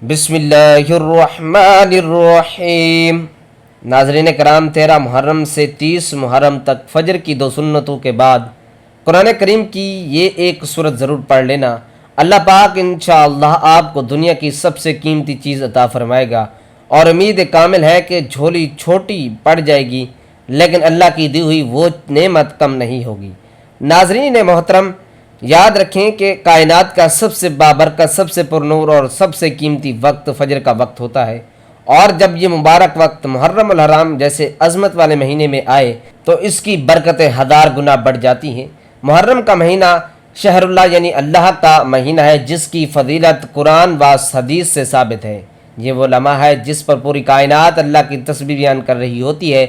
بسم اللہ الرحمن الرحیم۔ ناظرین کرام، 13 محرم سے 30 محرم تک فجر کی 2 سنتوں کے بعد قرآن کریم کی یہ ایک سورت ضرور پڑھ لینا۔ اللہ پاک انشاءاللہ آپ کو دنیا کی سب سے قیمتی چیز عطا فرمائے گا، اور امید کامل ہے کہ جھولی چھوٹی پڑ جائے گی لیکن اللہ کی دی ہوئی وہ نعمت کم نہیں ہوگی۔ ناظرین محترم، یاد رکھیں کہ کائنات کا سب سے بابرکت، سب سے پرنور اور سب سے قیمتی وقت فجر کا وقت ہوتا ہے، اور جب یہ مبارک وقت محرم الحرام جیسے عظمت والے مہینے میں آئے تو اس کی برکتیں 1000 گنا بڑھ جاتی ہیں۔ محرم کا مہینہ شہر اللہ یعنی اللہ کا مہینہ ہے، جس کی فضیلت قرآن و حدیث سے ثابت ہے۔ یہ وہ لمحہ ہے جس پر پوری کائنات اللہ کی تسبیح بیان کر رہی ہوتی ہے،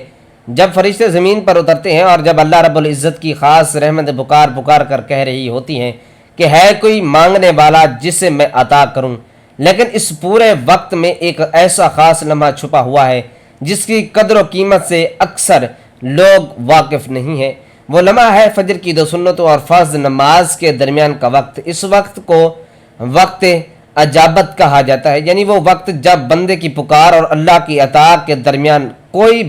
جب فرشتے زمین پر اترتے ہیں اور جب اللہ رب العزت کی خاص رحمت پکار کر کہہ رہی ہوتی ہیں کہ ہے کوئی مانگنے والا جسے میں عطا کروں۔ لیکن اس پورے وقت میں ایک ایسا خاص لمحہ چھپا ہوا ہے جس کی قدر و قیمت سے اکثر لوگ واقف نہیں ہیں۔ وہ لمحہ ہے فجر کی 2 سنتوں اور فرض نماز کے درمیان کا وقت۔ اس وقت کو وقت اجابت کہا جاتا ہے، یعنی وہ وقت جب بندے کی پکار اور اللہ کی عطا کے درمیان کوئی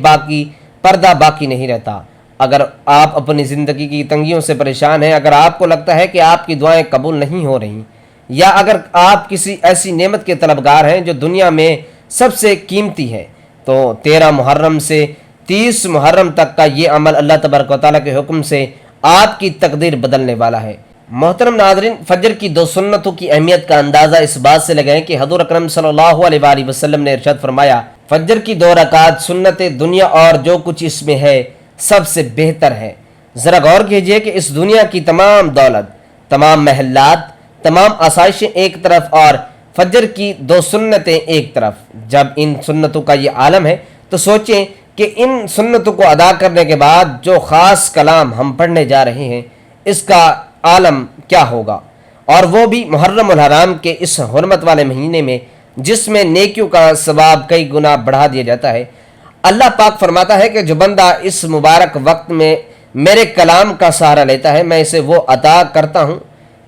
پردہ باقی نہیں رہتا۔ اگر آپ اپنی زندگی کی تنگیوں سے پریشان ہیں، اگر آپ کو لگتا ہے کہ آپ کی دعائیں قبول نہیں ہو رہی، یا اگر آپ کسی ایسی نعمت کے طلبگار ہیں جو دنیا میں سب سے قیمتی ہے، تو 13 محرم سے 30 محرم تک کا یہ عمل اللہ تبارک و تعالیٰ کے حکم سے آپ کی تقدیر بدلنے والا ہے۔ محترم ناظرین، فجر کی 2 سنتوں کی اہمیت کا اندازہ اس بات سے لگائیں کہ حضور اکرم صلی اللہ علیہ وآلہ وسلم نے ارشاد فرمایا، فجر کی 2 رکعت سنت دنیا اور جو کچھ اس میں ہے سب سے بہتر ہے۔ ذرا غور کیجئے کہ اس دنیا کی تمام دولت، تمام محلات، تمام آسائشیں ایک طرف اور فجر کی 2 سنتیں ایک طرف۔ جب ان سنتوں کا یہ عالم ہے تو سوچیں کہ ان سنتوں کو ادا کرنے کے بعد جو خاص کلام ہم پڑھنے جا رہے ہیں اس کا عالم کیا ہوگا، اور وہ بھی محرم الحرام کے اس حرمت والے مہینے میں جس میں نیکیوں کا ثواب کئی گنا بڑھا دیا جاتا ہے۔ اللہ پاک فرماتا ہے کہ جو بندہ اس مبارک وقت میں میرے کلام کا سہارا لیتا ہے، میں اسے وہ عطا کرتا ہوں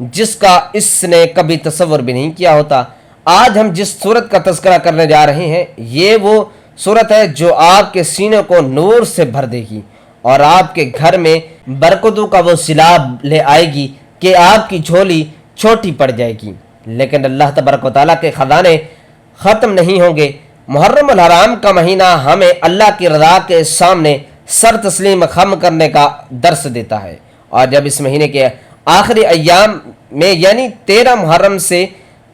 جس کا اس نے کبھی تصور بھی نہیں کیا ہوتا۔ آج ہم جس سورت کا تذکرہ کرنے جا رہے ہیں یہ وہ سورت ہے جو آپ کے سینے کو نور سے بھر دے گی اور آپ کے گھر میں برکتوں کا وہ سیلاب لے آئے گی کہ آپ کی جھولی چھوٹی پڑ جائے گی۔ لیکن اللہ تبارک و تعالیٰ کے خزانے ختم نہیں ہوں گے۔ محرم الحرام کا مہینہ ہمیں اللہ کی رضا کے سامنے سر تسلیم خم کرنے کا درس دیتا ہے، اور جب اس مہینے کے آخری ایام میں یعنی 13 محرم سے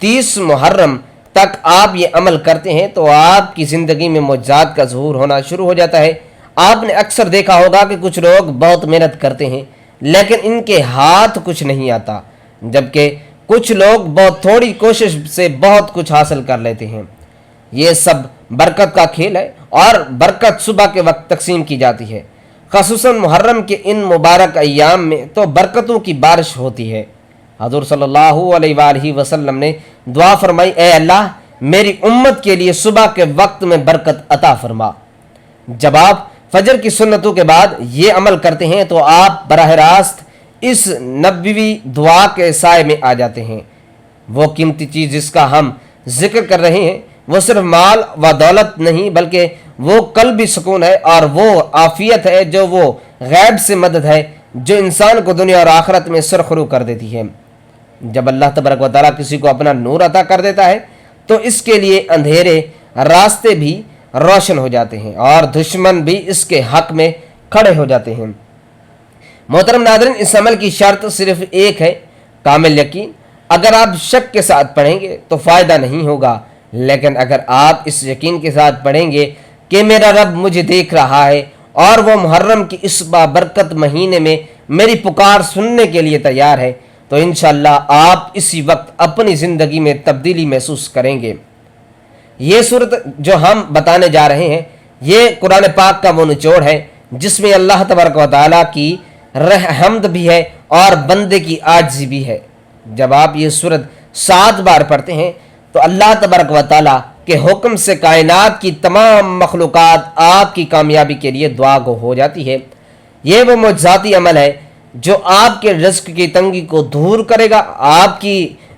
30 محرم تک آپ یہ عمل کرتے ہیں تو آپ کی زندگی میں معجزات کا ظہور ہونا شروع ہو جاتا ہے۔ آپ نے اکثر دیکھا ہوگا کہ کچھ لوگ بہت محنت کرتے ہیں لیکن ان کے ہاتھ کچھ نہیں آتا، جبکہ کچھ لوگ بہت تھوڑی کوشش سے بہت کچھ حاصل کر لیتے ہیں۔ یہ سب برکت کا کھیل ہے، اور برکت صبح کے وقت تقسیم کی جاتی ہے۔ خصوصاً محرم کے ان مبارک ایام میں تو برکتوں کی بارش ہوتی ہے۔ حضور صلی اللہ علیہ وآلہ وسلم نے دعا فرمائی، اے اللہ میری امت کے لیے صبح کے وقت میں برکت عطا فرما۔ جب آپ فجر کی سنتوں کے بعد یہ عمل کرتے ہیں تو آپ براہ راست اس نبوی دعا کے سائے میں آ جاتے ہیں۔ وہ قیمتی چیز جس کا ہم ذکر کر رہے ہیں وہ صرف مال و دولت نہیں بلکہ وہ قلبی سکون ہے، اور وہ عافیت ہے جو وہ غیب سے مدد ہے جو انسان کو دنیا اور آخرت میں سرخرو کر دیتی ہے۔ جب اللہ تبارک و تعالیٰ کسی کو اپنا نور عطا کر دیتا ہے تو اس کے لیے اندھیرے راستے بھی روشن ہو جاتے ہیں اور دشمن بھی اس کے حق میں کھڑے ہو جاتے ہیں۔ محترم ناظرین، اس عمل کی شرط صرف ایک ہے، کامل یقین۔ اگر آپ شک کے ساتھ پڑھیں گے تو فائدہ نہیں ہوگا، لیکن اگر آپ اس یقین کے ساتھ پڑھیں گے کہ میرا رب مجھے دیکھ رہا ہے اور وہ محرم کی اس بابرکت مہینے میں میری پکار سننے کے لیے تیار ہے، تو انشاءاللہ آپ اسی وقت اپنی زندگی میں تبدیلی محسوس کریں گے۔ یہ صورت جو ہم بتانے جا رہے ہیں یہ قرآن پاک کا وہ نچوڑ ہے جس میں اللہ تبارک و تعالیٰ کی حمد بھی ہے اور بندے کی عاجزی بھی ہے۔ جب آپ یہ صورت 7 بار پڑھتے ہیں تو اللہ تبارک و تعالیٰ کے حکم سے کائنات کی تمام مخلوقات آپ کی کامیابی کے لیے دعا گو ہو جاتی ہے۔ یہ وہ معجزاتی عمل ہے جو آپ کے رزق کی تنگی کو دور کرے گا، آپ کی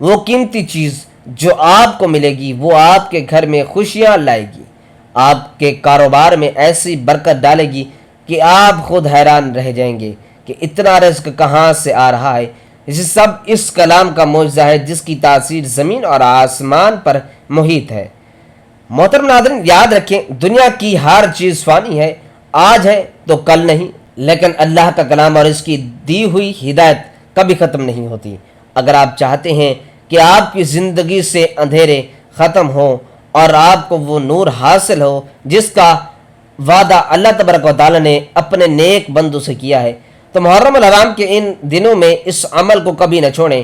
وہ قیمتی چیز جو آپ کو ملے گی وہ آپ کے گھر میں خوشیاں لائے گی، آپ کے کاروبار میں ایسی برکت ڈالے گی کہ آپ خود حیران رہ جائیں گے کہ اتنا رزق کہاں سے آ رہا ہے۔ یہ سب اس کلام کا معجزہ ہے جس کی تاثیر زمین اور آسمان پر محیط ہے۔ محترم ناظرین، یاد رکھیں دنیا کی ہر چیز فانی ہے، آج ہے تو کل نہیں، لیکن اللہ کا کلام اور اس کی دی ہوئی ہدایت کبھی ختم نہیں ہوتی۔ اگر آپ چاہتے ہیں کہ آپ کی زندگی سے اندھیرے ختم ہو اور آپ کو وہ نور حاصل ہو جس کا وعدہ اللہ تبارک و تعالی نے اپنے نیک بندوں سے کیا ہے، تو محرم الحرام کے ان دنوں میں اس عمل کو کبھی نہ چھوڑیں۔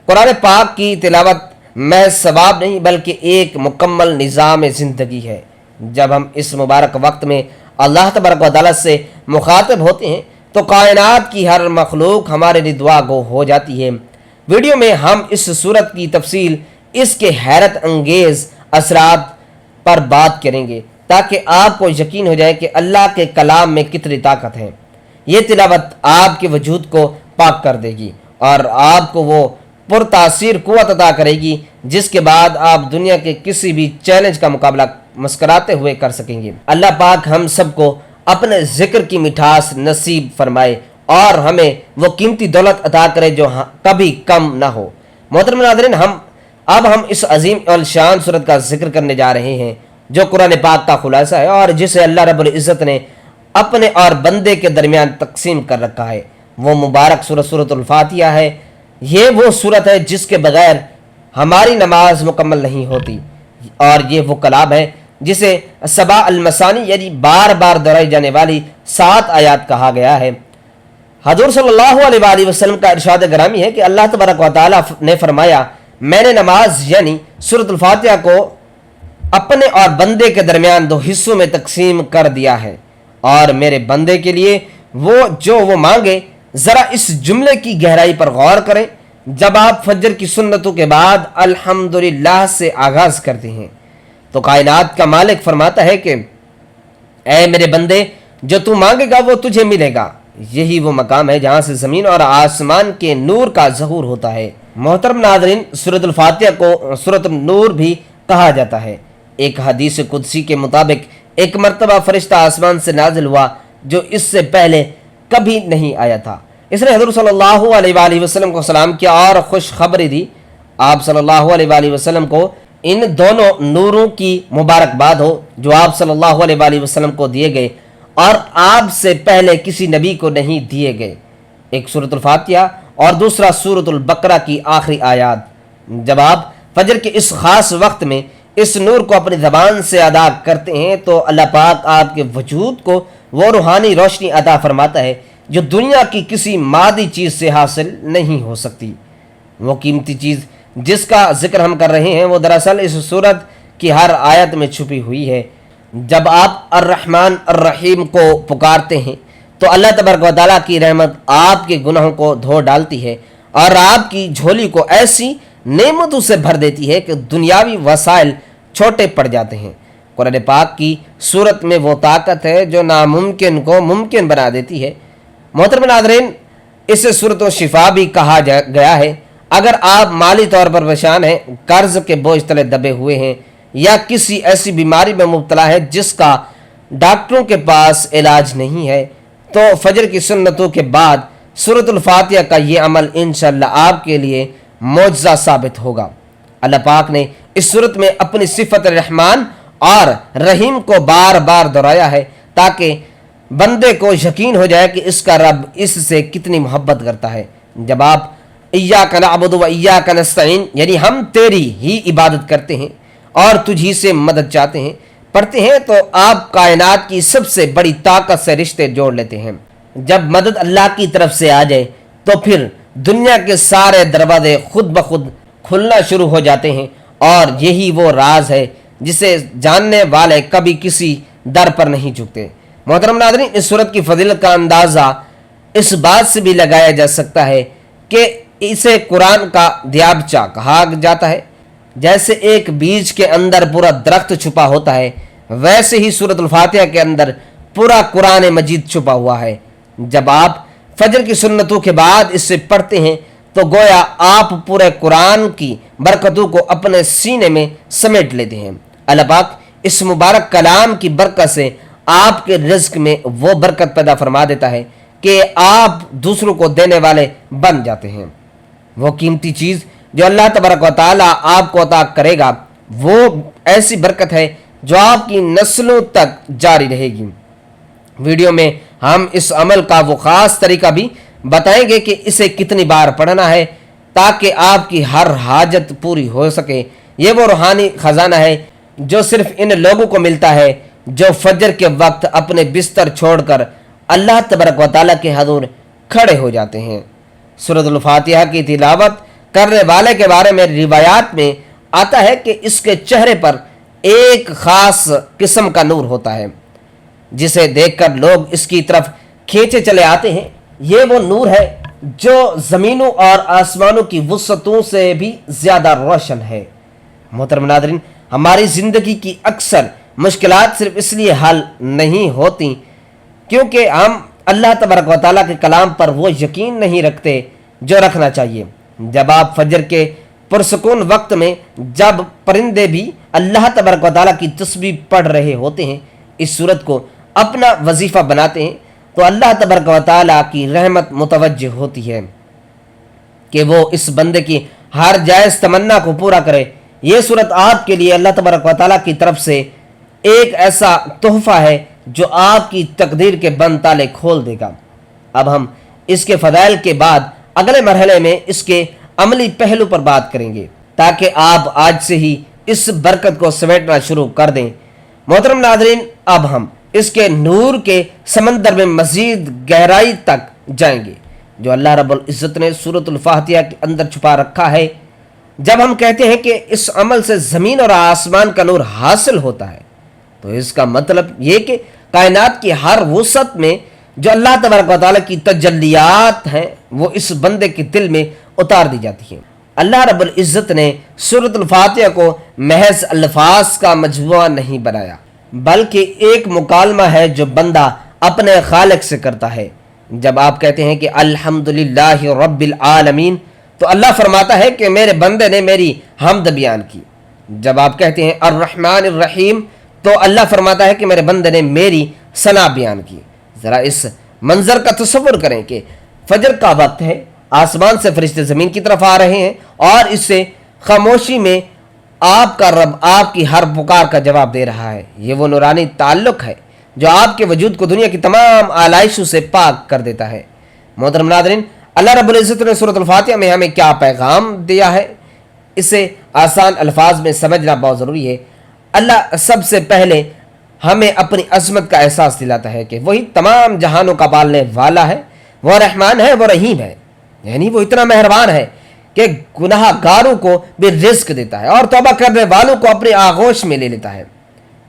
قرآن پاک کی تلاوت محض ثواب نہیں بلکہ ایک مکمل نظام زندگی ہے۔ جب ہم اس مبارک وقت میں اللہ تبارک و تعالی سے مخاطب ہوتے ہیں تو کائنات کی ہر مخلوق ہمارے لیے دعا گو ہو جاتی ہے۔ ویڈیو میں ہم اس صورت کی تفصیل، اس کے حیرت انگیز اثرات پر بات کریں گے تاکہ آپ کو یقین ہو جائے کہ اللہ کے کلام میں کتنی طاقت ہے۔ یہ تلاوت آپ کے وجود کو پاک کر دے گی اور آپ کو وہ پرتاثیر قوت عطا کرے گی جس کے بعد آپ دنیا کے کسی بھی چیلنج کا مقابلہ مسکراتے ہوئے کر سکیں گے۔ اللہ پاک ہم سب کو اپنے ذکر کی مٹھاس نصیب فرمائے اور ہمیں وہ قیمتی دولت عطا کرے جو کبھی کم نہ ہو۔ محترم ناظرین، اب ہم اس عظیم الشان سورت کا ذکر کرنے جا رہے ہیں جو قرآن پاک کا خلاصہ ہے اور جسے اللہ رب العزت نے اپنے اور بندے کے درمیان تقسیم کر رکھا ہے۔ وہ مبارک سورت الفاتحہ ہے۔ یہ وہ سورت ہے جس کے بغیر ہماری نماز مکمل نہیں ہوتی، اور یہ وہ کلام ہے جسے سبع المثانی یعنی بار بار دہرائی جانے والی 7 آیات کہا گیا ہے۔ حضور صلی اللہ علیہ وآلہ وسلم کا ارشاد گرامی ہے کہ اللہ تبارک و تعالی نے فرمایا، میں نے نماز یعنی سورت الفاتحہ کو اپنے اور بندے کے درمیان 2 حصوں میں تقسیم کر دیا ہے، اور میرے بندے کے لیے وہ مانگے۔ ذرا اس جملے کی گہرائی پر غور کریں۔ جب آپ فجر کی سنتوں کے بعد الحمدللہ سے آغاز کرتے ہیں تو کائنات کا مالک فرماتا ہے کہ اے میرے بندے، جو تو مانگے گا وہ تجھے ملے گا۔ یہی وہ مقام ہے جہاں سے زمین اور آسمان کے نور کا ظہور ہوتا ہے۔ محترم ناظرین، سورت الفاتحہ کو سورت النور بھی کہا جاتا ہے۔ ایک حدیث قدسی کے مطابق ایک مرتبہ فرشتہ آسمان سے نازل ہوا جو اس سے پہلے کبھی نہیں آیا تھا۔ اس نے حضور صلی اللہ علیہ وآلہ وسلم کو سلام کیا اور خوشخبری دی۔ آپ صلی اللہ علیہ وآلہ وسلم کو ان دونوں نوروں کی مبارکباد ہو جو آپ صلی اللہ علیہ وآلہ وسلم کو دیے گئے اور آپ سے پہلے کسی نبی کو نہیں دیے گئے، ایک سورت الفاتحہ اور دوسرا سورت البقرہ کی آخری آیات۔ جب آپ فجر کے اس خاص وقت میں اس نور کو اپنی زبان سے ادا کرتے ہیں تو اللہ پاک آپ کے وجود کو وہ روحانی روشنی عطا فرماتا ہے جو دنیا کی کسی مادی چیز سے حاصل نہیں ہو سکتی۔ وہ قیمتی چیز جس کا ذکر ہم کر رہے ہیں وہ دراصل اس سورت کی ہر آیت میں چھپی ہوئی ہے۔ جب آپ الرحمن الرحیم کو پکارتے ہیں تو اللہ تبارک و تعالیٰ کی رحمت آپ کے گناہوں کو دھو ڈالتی ہے اور آپ کی جھولی کو ایسی نعمتوں سے بھر دیتی ہے کہ دنیاوی وسائل چھوٹے پڑ جاتے ہیں۔ قرآن پاک کی صورت میں وہ طاقت ہے جو ناممکن کو ممکن بنا دیتی ہے۔ محترم ناظرین، اسے صورت و شفا بھی کہا گیا ہے۔ اگر آپ مالی طور پر پریشان ہیں، قرض کے بوجھ تلے دبے ہوئے ہیں یا کسی ایسی بیماری میں مبتلا ہے جس کا ڈاکٹروں کے پاس علاج نہیں ہے، تو فجر کی سنتوں کے بعد سورت الفاتحہ کا یہ عمل انشاءاللہ آپ کے لیے معجزہ ثابت ہوگا۔ اللہ پاک نے اس صورت میں اپنی صفت رحمان اور رحیم کو بار بار دہرایا ہے تاکہ بندے کو یقین ہو جائے کہ اس کا رب اس سے کتنی محبت کرتا ہے۔ جب آپ ایاک نعبد و ایاک نستعین یعنی ہم تیری ہی عبادت کرتے ہیں اور تجھ ہی سے مدد چاہتے ہیں پڑھتے ہیں تو آپ کائنات کی سب سے بڑی طاقت سے رشتے جوڑ لیتے ہیں۔ جب مدد اللہ کی طرف سے آ جائے تو پھر دنیا کے سارے دروازے خود بخود کھلنا شروع ہو جاتے ہیں، اور یہی وہ راز ہے جسے جاننے والے کبھی کسی در پر نہیں جھکتے۔ محترم ناظرین، اس صورت کی فضیلت کا اندازہ اس بات سے بھی لگایا جا سکتا ہے کہ اسے قرآن کا دیابچہ کہا جاتا ہے۔ جیسے ایک بیج کے اندر پورا درخت چھپا ہوتا ہے، ویسے ہی سورت الفاتحہ کے اندر پورا قرآن مجید چھپا ہوا ہے۔ جب آپ فجر کی سنتوں کے بعد اس سے پڑھتے ہیں تو گویا آپ پورے قرآن کی برکتوں کو اپنے سینے میں سمیٹ لیتے ہیں۔ اللہ پاک اس مبارک کلام کی برکت سے آپ کے رزق میں وہ برکت پیدا فرما دیتا ہے کہ آپ دوسروں کو دینے والے بن جاتے ہیں۔ وہ قیمتی چیز جو اللہ تبارک و تعالیٰ آپ کو عطا کرے گا وہ ایسی برکت ہے جو آپ کی نسلوں تک جاری رہے گی۔ ویڈیو میں ہم اس عمل کا وہ خاص طریقہ بھی بتائیں گے کہ اسے کتنی بار پڑھنا ہے تاکہ آپ کی ہر حاجت پوری ہو سکے۔ یہ وہ روحانی خزانہ ہے جو صرف ان لوگوں کو ملتا ہے جو فجر کے وقت اپنے بستر چھوڑ کر اللہ تبارک و تعالیٰ کے حضور کھڑے ہو جاتے ہیں۔ سورۃ الفاتحہ کی تلاوت کرنے والے کے بارے میں روایات میں آتا ہے کہ اس کے چہرے پر ایک خاص قسم کا نور ہوتا ہے جسے دیکھ کر لوگ اس کی طرف کھینچے چلے آتے ہیں۔ یہ وہ نور ہے جو زمینوں اور آسمانوں کی وسعتوں سے بھی زیادہ روشن ہے۔ محترم ناظرین، ہماری زندگی کی اکثر مشکلات صرف اس لیے حل نہیں ہوتی کیونکہ ہم اللہ تبارک و تعالیٰ کے کلام پر وہ یقین نہیں رکھتے جو رکھنا چاہیے۔ جب آپ فجر کے پرسکون وقت میں جب پرندے بھی اللہ تبارک و تعالیٰ کی تسبیح پڑھ رہے ہوتے ہیں اس سورت کو اپنا وظیفہ بناتے ہیں تو اللہ تبارک و تعالیٰ کی رحمت متوجہ ہوتی ہے کہ وہ اس بندے کی ہر جائز تمنا کو پورا کرے۔ یہ صورت آپ کے لیے اللہ تبارک و تعالیٰ کی طرف سے ایک ایسا تحفہ ہے جو آپ کی تقدیر کے بند تالے کھول دے گا۔ اب ہم اس کے فضائل کے بعد اگلے مرحلے میں اس کے عملی پہلو پر بات کریں گے تاکہ آپ آج سے ہی اس برکت کو سمیٹنا شروع کر دیں۔ محترم ناظرین، اب ہم اس کے نور کے سمندر میں مزید گہرائی تک جائیں گے جو اللہ رب العزت نے سورۃ الفاتحہ کے اندر چھپا رکھا ہے۔ جب ہم کہتے ہیں کہ اس عمل سے زمین اور آسمان کا نور حاصل ہوتا ہے تو اس کا مطلب یہ کہ کائنات کی ہر وسعت میں جو اللہ تبارک و تعالیٰ کی تجلیات ہیں وہ اس بندے کے دل میں اتار دی جاتی ہیں۔ اللہ رب العزت نے سورۃ الفاتحہ کو محض الفاظ کا مجموعہ نہیں بنایا بلکہ ایک مکالمہ ہے جو بندہ اپنے خالق سے کرتا ہے۔ جب آپ کہتے ہیں کہ الحمدللہ رب العالمین تو اللہ فرماتا ہے کہ میرے بندے نے میری حمد بیان کی۔ جب آپ کہتے ہیں الرحمن الرحیم تو اللہ فرماتا ہے کہ میرے بندے نے میری ثنا بیان کی۔ ذرا اس منظر کا تصور کریں کہ فجر کا وقت ہے، آسمان سے فرشتے زمین کی طرف آ رہے ہیں اور اس سے خاموشی میں آپ کا رب آپ کی ہر پکار کا جواب دے رہا ہے۔ یہ وہ نورانی تعلق ہے جو آپ کے وجود کو دنیا کی تمام آلائشوں سے پاک کر دیتا ہے۔ محترم ناظرین، اللہ رب العزت نے سورۃ الفاتحہ میں ہمیں کیا پیغام دیا ہے اسے آسان الفاظ میں سمجھنا بہت ضروری ہے۔ اللہ سب سے پہلے ہمیں اپنی عظمت کا احساس دلاتا ہے کہ وہی تمام جہانوں کا پالنے والا ہے، وہ رحمان ہے، وہ رحیم ہے، یعنی وہ اتنا مہربان ہے کہ گناہ گاروں کو بھی رزق دیتا ہے اور توبہ کرنے والوں کو اپنے آغوش میں لے لیتا ہے۔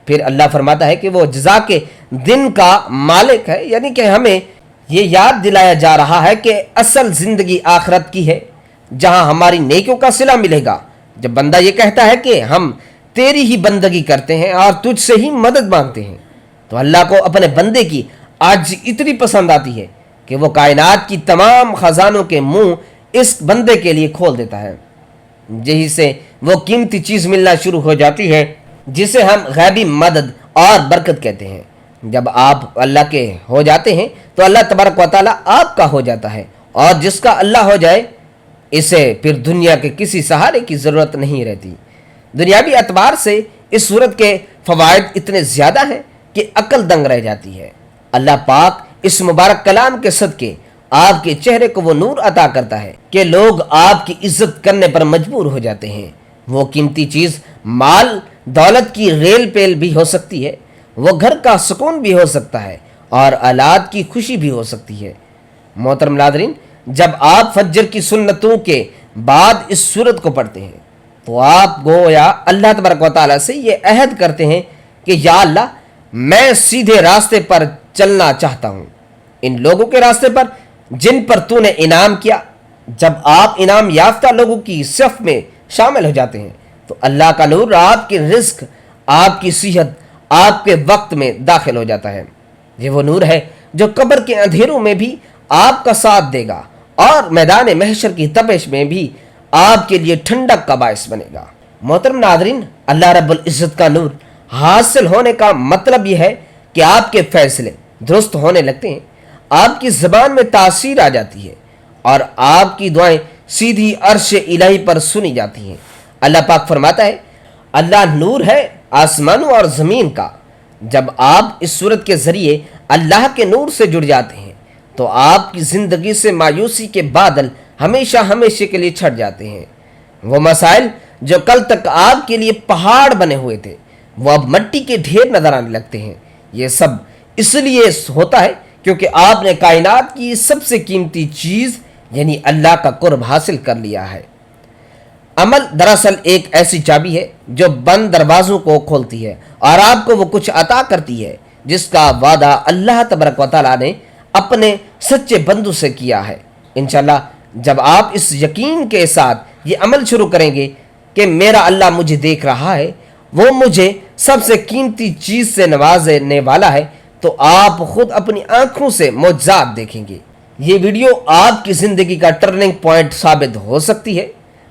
پھر اللہ فرماتا ہے کہ وہ جزا کے دن کا مالک ہے، یعنی کہ ہمیں یہ یاد دلایا جا رہا ہے کہ اصل زندگی آخرت کی ہے جہاں ہماری نیکیوں کا صلہ ملے گا۔ جب بندہ یہ کہتا ہے کہ ہم تیری ہی بندگی کرتے ہیں اور تجھ سے ہی مدد مانگتے ہیں تو اللہ کو اپنے بندے کی آج اتنی پسند آتی ہے کہ وہ کائنات کی تمام خزانوں کے منہ اس بندے کے لیے کھول دیتا ہے، یہی سے وہ قیمتی چیز ملنا شروع ہو جاتی ہے جسے ہم غیبی مدد اور برکت کہتے ہیں۔ جب آپ اللہ کے ہو جاتے ہیں تو اللہ تبارک و تعالیٰ آپ کا ہو جاتا ہے، اور جس کا اللہ ہو جائے اسے پھر دنیا کے کسی سہارے کی ضرورت نہیں رہتی۔ دنیاوی اعتبار سے اس صورت کے فوائد اتنے زیادہ ہیں کہ عقل دنگ رہ جاتی ہے۔ اللہ پاک اس مبارک کلام کے صدقے آپ کے چہرے کو وہ نور عطا کرتا ہے کہ لوگ آپ کی عزت کرنے پر مجبور ہو جاتے ہیں۔ وہ قیمتی چیز مال دولت کی ریل پیل بھی ہو سکتی ہے، وہ گھر کا سکون بھی ہو سکتا ہے اور اولاد کی خوشی بھی ہو سکتی ہے۔ محترم ناظرین، جب آپ فجر کی سنتوں کے بعد اس سورت کو پڑھتے ہیں تو آپ گویا اللہ تبارک و تعالیٰ سے یہ عہد کرتے ہیں کہ یا اللہ، میں سیدھے راستے پر چلنا چاہتا ہوں، ان لوگوں کے راستے پر جن پر تو نے انعام کیا۔ جب آپ انعام یافتہ لوگوں کی صف میں شامل ہو جاتے ہیں تو اللہ کا نور آپ کے رزق، آپ کی صحت، آپ کے وقت میں داخل ہو جاتا ہے۔ یہ وہ نور ہے جو قبر کے اندھیروں میں بھی آپ کا ساتھ دے گا اور میدان محشر کی تپش میں بھی آپ کے لیے ٹھنڈک کا باعث بنے گا۔ محترم ناظرین، اللہ رب العزت کا نور حاصل ہونے کا مطلب یہ ہے کہ آپ کے فیصلے درست ہونے لگتے ہیں، آپ کی زبان میں تاثیر آ جاتی ہے اور آپ کی دعائیں سیدھی عرش الہی پر سنی جاتی ہیں۔ اللہ پاک فرماتا ہے، اللہ نور ہے آسمانوں اور زمین کا۔ جب آپ اس صورت کے ذریعے اللہ کے نور سے جڑ جاتے ہیں تو آپ کی زندگی سے مایوسی کے بادل ہمیشہ ہمیشہ کے لیے چھٹ جاتے ہیں۔ وہ مسائل جو کل تک آپ کے لیے پہاڑ بنے ہوئے تھے وہ اب مٹی کے ڈھیر نظر آنے لگتے ہیں۔ یہ سب اس لیے ہوتا ہے کیونکہ آپ نے کائنات کی سب سے قیمتی چیز یعنی اللہ کا قرب حاصل کر لیا ہے۔ عمل دراصل ایک ایسی چابی ہے جو بند دروازوں کو کھولتی ہے اور آپ کو وہ کچھ عطا کرتی ہے جس کا وعدہ اللہ تبارک و تعالیٰ نے اپنے سچے بندوں سے کیا ہے۔ انشاءاللہ جب آپ اس یقین کے ساتھ یہ عمل شروع کریں گے کہ میرا اللہ مجھے دیکھ رہا ہے، وہ مجھے سب سے قیمتی چیز سے نوازنے والا ہے، تو آپ خود اپنی آنکھوں سے معجزات دیکھیں گے۔ یہ ویڈیو آپ کی زندگی کا ٹرننگ پوائنٹ ثابت ہو سکتی ہے۔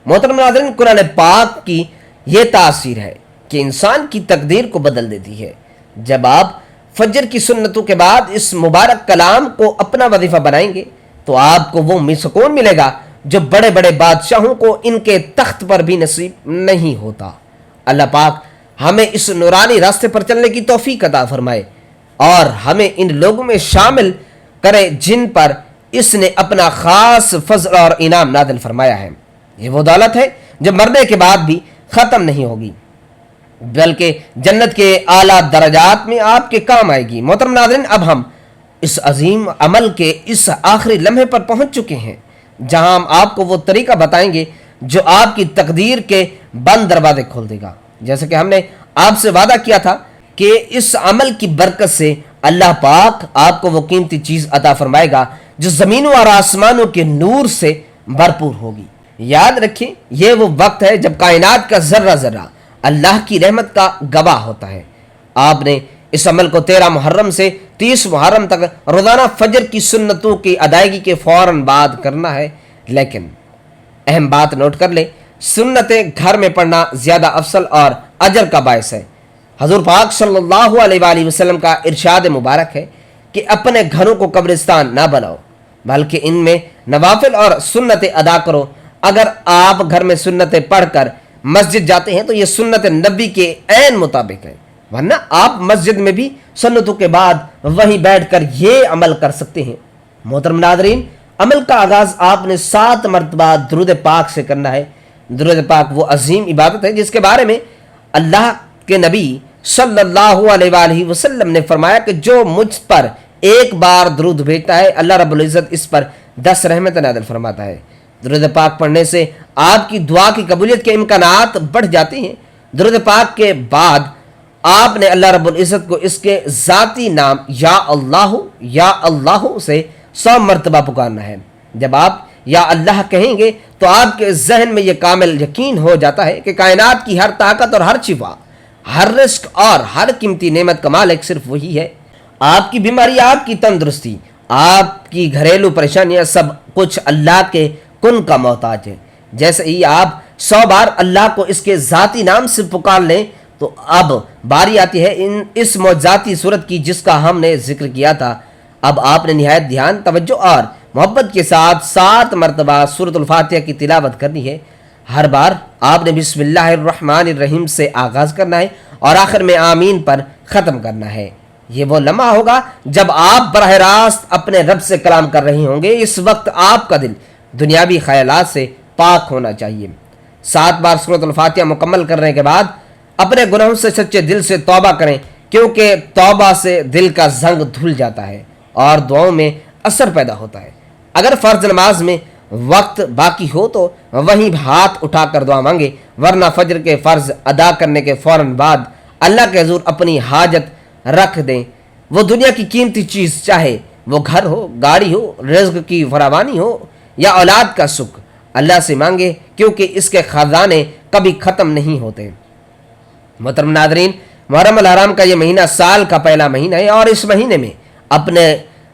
محترم ناظرین، قرآن پاک کی یہ تاثیر ہے کہ انسان کی تقدیر کو بدل دیتی ہے۔ جب آپ فجر کی سنتوں کے بعد اس مبارک کلام کو اپنا وظیفہ بنائیں گے تو آپ کو وہ سکون ملے گا جو بڑے بڑے بادشاہوں کو ان کے تخت پر بھی نصیب نہیں ہوتا۔ اللہ پاک ہمیں اس نورانی راستے پر چلنے کی توفیق عطا فرمائے اور ہمیں ان لوگوں میں شامل کرے جن پر اس نے اپنا خاص فضل اور انعام نازل فرمایا ہے۔ یہ وہ دولت ہے جو مرنے کے بعد بھی ختم نہیں ہوگی بلکہ جنت کے اعلیٰ درجات میں آپ کے کام آئے گی۔ محترم ناظرین، اب ہم اس عظیم عمل کے اس آخری لمحے پر پہنچ چکے ہیں جہاں ہم آپ کو وہ طریقہ بتائیں گے جو آپ کی تقدیر کے بند دروازے کھول دے گا۔ جیسے کہ ہم نے آپ سے وعدہ کیا تھا کہ اس عمل کی برکت سے اللہ پاک آپ کو وہ قیمتی چیز عطا فرمائے گا جو زمینوں اور آسمانوں کے نور سے بھرپور ہوگی۔ یاد رکھیں، یہ وہ وقت ہے جب کائنات کا ذرہ ذرہ اللہ کی رحمت کا گواہ ہوتا ہے۔ آپ نے اس عمل کو 13 محرم سے 30 محرم تک روزانہ فجر کی سنتوں کی ادائیگی کے فوراً بعد کرنا ہے، لیکن اہم بات نوٹ کر لیں، سنتیں گھر میں پڑھنا زیادہ افضل اور اجر کا باعث ہے۔ حضور پاک صلی اللہ علیہ وآلہ وسلم کا ارشاد مبارک ہے کہ اپنے گھروں کو قبرستان نہ بناؤ بلکہ ان میں نوافل اور سنتیں ادا کرو۔ اگر آپ گھر میں سنتیں پڑھ کر مسجد جاتے ہیں تو یہ سنت نبی کے عین مطابق ہے، ورنہ آپ مسجد میں بھی سنتوں کے بعد وہیں بیٹھ کر یہ عمل کر سکتے ہیں۔ محترم ناظرین، عمل کا آغاز آپ نے 7 مرتبہ درود پاک سے کرنا ہے۔ درود پاک وہ عظیم عبادت ہے جس کے بارے میں اللہ کے نبی صلی اللہ علیہ وآلہ وسلم نے فرمایا کہ جو مجھ پر ایک بار درود بھیجتا ہے اللہ رب العزت اس پر 10 رحمت نازل فرماتا ہے۔ درود پاک پڑھنے سے آپ کی دعا کی قبولیت کے امکانات بڑھ جاتے ہیں۔ درود پاک کے بعد آپ نے اللہ رب العزت کو اس کے ذاتی نام یا اللہ سے 100 مرتبہ پکارنا ہے۔ جب آپ یا اللہ کہیں گے تو آپ کے ذہن میں یہ کامل یقین ہو جاتا ہے کہ کائنات کی ہر طاقت اور ہر شفا، ہر رزق اور ہر قیمتی نعمت کا مالک صرف وہی ہے۔ آپ کی بیماری، آپ کی تندرستی، آپ کی گھریلو پریشانیاں سب کچھ اللہ کے کن کا محتاج ہے۔ جیسے ہی آپ 100 بار اللہ کو اس کے ذاتی نام سے پکار لیں تو اب باری آتی ہے اس معجزاتی صورت کی جس کا ہم نے ذکر کیا تھا۔ اب آپ نے نہایت دھیان، توجہ اور محبت کے ساتھ 7 مرتبہ سورۃ الفاتحہ کی تلاوت کرنی ہے۔ ہر بار آپ نے بسم اللہ الرحمن الرحیم سے آغاز کرنا ہے اور آخر میں آمین پر ختم کرنا ہے۔ یہ وہ لمحہ ہوگا جب آپ براہ راست اپنے رب سے کلام کر رہے ہوں گے۔ اس وقت آپ کا دل دنیاوی خیالات سے پاک ہونا چاہیے۔ 7 بار سورۃ الفاتحہ مکمل کرنے کے بعد اپنے گناہوں سے سچے دل سے توبہ کریں، کیونکہ توبہ سے دل کا زنگ دھل جاتا ہے اور دعاؤں میں اثر پیدا ہوتا ہے۔ اگر فرض نماز میں وقت باقی ہو تو وہیں ہاتھ اٹھا کر دعا مانگے، ورنہ فجر کے فرض ادا کرنے کے فوراً بعد اللہ کے حضور اپنی حاجت رکھ دیں۔ وہ دنیا کی قیمتی چیز، چاہے وہ گھر ہو، گاڑی ہو، رزق کی فراوانی ہو یا اولاد کا سکھ، اللہ سے مانگے کیونکہ اس کے خزانے کبھی ختم نہیں ہوتے۔ محترم ناظرین، محرم الحرام کا یہ مہینہ سال کا پہلا مہینہ ہے اور اس مہینے میں اپنے